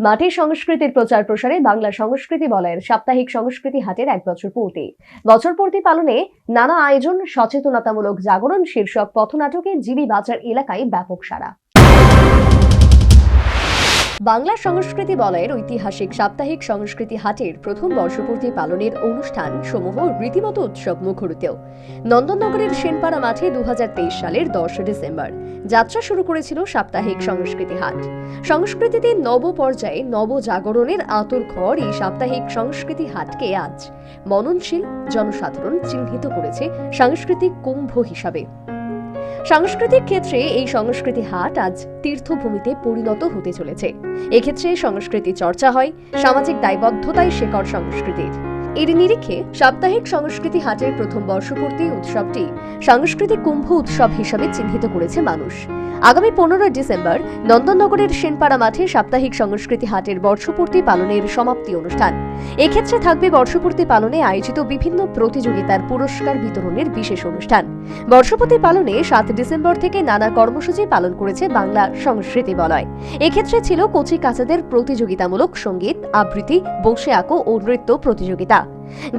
মাটির সংস্কৃতির প্রচার প্রসারে বাংলা সংস্কৃতি বলয়ের সাপ্তাহিক সংস্কৃতি হাটের 1 বছর পূর্তি পালনে নানা আয়োজন, সচেতনতামূলক জাগরণ শীর্ষক পথনাটকে জিবি বাজার এলাকায় ব্যাপক সাড়া। বাংলা সংস্কৃতি বলয়ের ঐতিহাসিক সাপ্তাহিক সংস্কৃতি হাটের প্রথম বর্ষপূর্তি পালনের অনুষ্ঠান সমূহ রীতিমতো উৎসব মুখরিতেও। নন্দননগরের সেনপাড়া মাঠে 2023 সালের 10 ডিসেম্বর যাত্রা শুরু করেছিল সাপ্তাহিক সংস্কৃতি হাট। সংস্কৃতিতে নব পর্যায়ে নবজাগরণের আতর ঘর এই সাপ্তাহিক সংস্কৃতি হাটকে আজ মননশীল জনসাধারণ চিহ্নিত করেছে সাংস্কৃতিক কুম্ভ হিসাবে। সাংস্কৃতিক ক্ষেত্রে এই সংস্কৃতি হাট আজ তীর্থভূমিতে পরিণত হতে চলেছে। এক্ষেত্রে সংস্কৃতি চর্চা হয়, সামাজিক দায়বদ্ধতাই শেকড় সংস্কৃতির। এর নিরিখে সাপ্তাহিক সংস্কৃতি হাটের প্রথম বর্ষপূর্তি উৎসবটি সাংস্কৃতিক কুম্ভ উৎসব হিসাবে চিহ্নিত করেছে মানুষ। আগামী 15 ডিসেম্বর নন্দননগরের সেনপাড়া মাঠে সাপ্তাহিক সংস্কৃতি হাটের বর্ষপূর্তি পালনের সমাপ্তি অনুষ্ঠান। এক্ষেত্রে থাকবে বর্ষপূর্তি পালনে আয়োজিত বিভিন্ন প্রতিযোগিতার পুরস্কার বিতরণের বিশেষ অনুষ্ঠান। বর্ষপূর্তি পালনে 7 ডিসেম্বর থেকে নানা কর্মসূচি পালন করেছে বাংলা সংস্কৃতি বলয়। এক্ষেত্রে ছিল কচি কাচাদের প্রতিযোগিতামূলক সঙ্গীত, আবৃত্তি, বসে আঁকো ও নৃত্য প্রতিযোগিতা।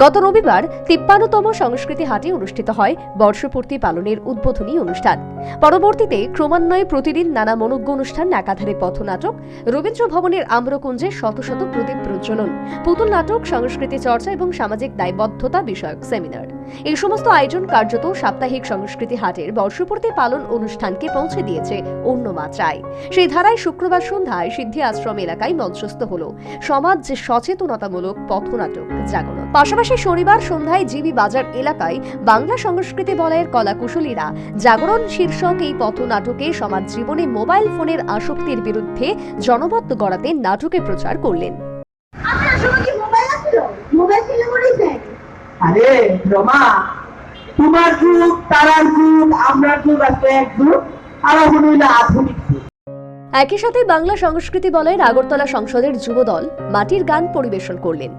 গত রবিবার 53তম সংস্কৃতি হাটে অনুষ্ঠিত হয় বর্ষপূর্তি পালনের উদ্বোধনী অনুষ্ঠান। পরবর্তীতে ক্রমান্বয়ে প্রতিদিন নানা মনোজ্ঞ অনুষ্ঠান, একাধারে পথনাটক, রবীন্দ্র ভবনের আম্রকুঞ্জে শত শত প্রদীপ প্রজ্বলন, পুতুল নাটক, সংস্কৃতি চর্চা এবং সামাজিক দায়বদ্ধতা বিষয়ক সেমিনার, এই সমস্ত আয়োজন কার্যত সাপ্তাহিক সংস্কৃতি হাটের বর্ষপূর্তি পালন অনুষ্ঠানকে পৌঁছে দিয়েছে অন্য মাত্রায়। সেই ধারায় শুক্রবার সন্ধ্যায় সিদ্ধি আশ্রম এলাকায় মঞ্চস্থ হল সমাজ সচেতনতামূলক পথনাটক জাগরণ। পাশাপাশি শনিবার সন্ধ্যায় জিবি বাজার এলাকায় বাংলা সংস্কৃতি বলয়ের কলাকুশলীরা জাগরণ শীর্ষক এই পথনাটকে সমাজ জীবনে মোবাইল ফোনের আসক্তির বিরুদ্ধে জনমত গড়াতে নাটকে প্রচার করলেন। আরে রমা, তোমার যুগ, তারার যুগ, আমরার যুগ আছে এক যুগ, আর এখন হইল আধুনিক যুগ। একই সাথে বাংলা সংস্কৃতি বলয়ের আগরতলা সংসদের যুবদল মাটির গান পরিবেশন করলেন।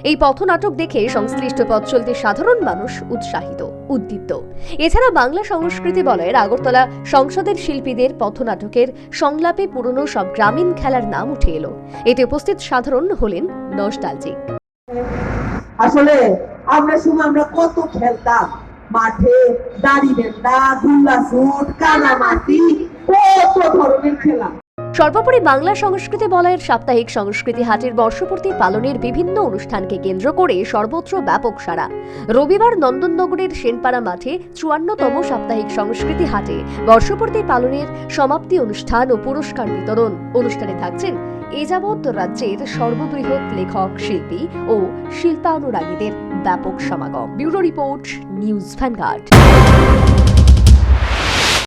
এই পথনাটক দেখে সংশ্লিষ্ট পথ চলতে সাধারণ মানুষ উৎসাহিত, উদ্দীপ্ত। এছাড়া বাংলা সংস্কৃতি বলয়ের আগরতলা সংসদের শিল্পীদের পথনাটকের সংলাপে পুরনো সব গ্রামীণ খেলার নাম উঠে এলো। এতে উপস্থিত সাধারণ হলেন নস্টালজিক। আসলে আমরা কত খেলতাম মাঠে, দাড়ি বেন্দা, গুল্লা শুট, কানামাটি, কত ধরনের খেলা। সর্বোপরি বাংলা সংস্কৃতি বলয়ের সাপ্তাহিক সংস্কৃতি হাটের বর্ষপূর্তি পালনের বিভিন্ন অনুষ্ঠানকে কেন্দ্র করে সর্বত্র ব্যাপক সাড়া। রবিবার নন্দননগরের সেনপাড়া মাঠে 54তম সাপ্তাহিক সংস্কৃতি হাটে বর্ষপূর্তি পালনের সমাপ্তি অনুষ্ঠান ও পুরস্কার বিতরণ অনুষ্ঠানে থাকছেন এ যাবৎ রাজ্যের সর্ববৃহৎ লেখক, শিল্পী ও শিল্পানুরাগীদের ব্যাপক সমাগম। Bureau report, news vanguard.